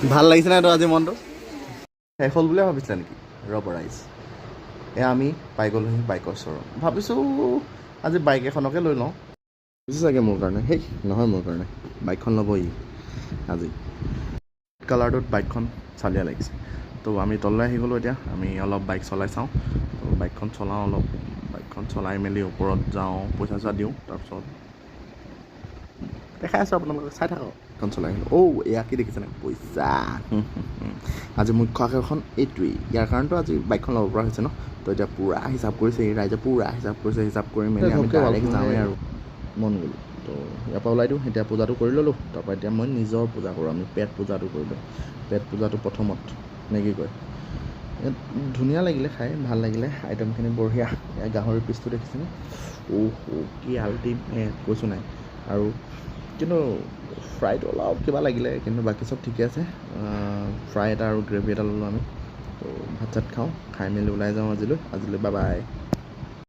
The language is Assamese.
ভাল লাগিছে নাই তো আজি মনটো শেষ হ'ল বুলিয়ে ভাবিছিলা নেকি ৰ'ব ৰাইজ এয়া আমি পাই গ'লোহি বাইকৰ শ্ব'ৰুম ভাবিছোঁ আজি বাইক এখনকে লৈ লওঁ বুজিছে চাগে মোৰ কাৰণে সেই নহয় মোৰ কাৰণে বাইকখন ল'ব ই আজি কালাৰটোত বাইকখন চালিয়া লাগিছে তো আমি তললৈ আহি গ'লোঁ এতিয়া আমি অলপ বাইক চলাই চাওঁ তো বাইকখন চলাওঁ অলপ বাইকখন চলাই মেলি ওপৰত যাওঁ পইচা চইচা দিওঁ তাৰপিছত দেখাই আছোঁ আপোনালোকক চাই থাকক বাইকখন চলাই আহিলোঁ এয়া কি দেখিছেনে পইচা আজি মুখ্য আকৰ্ষণ এইটোৱেই ইয়াৰ কাৰণেতো আজি বাইকখন ল'ব পৰা হৈছে ন তো এতিয়া পূৰা হিচাপ কৰিছে এই ৰাইজে পূৰা হিচাপ কৰিছে হিচাপ কৰি মেলি আমি ডাইৰেক্ট যাওঁৱেই আৰু মন গ'ল তো ইয়াৰ পৰা ওলাই দিওঁ এতিয়া পূজাটো কৰি ল'লোঁ তাৰপৰা এতিয়া মই নিজৰ পূজা কৰোঁ আমি পেট পূজাটো কৰিলোঁ পেট পূজাটো প্ৰথমত নে কি কয় ইয়াত ধুনীয়া লাগিলে খাই ভাল লাগিলে আইটেমখিনি বঢ়িয়া এয়া গাহৰি পিচটো দেখিছেনে কি আল্টিমেট কৈছোঁ নাই আৰু কিন্তু ফ্ৰাইটো অলপ কিবা লাগিলে কিন্তু বাকী চব ঠিকে আছে ফ্ৰাই এটা আৰু গ্ৰেভি এটা ল'লোঁ আমি তো ভাত চাত খাওঁ খাই মেলি ওলাই যাওঁ আজিলৈ বাই বাই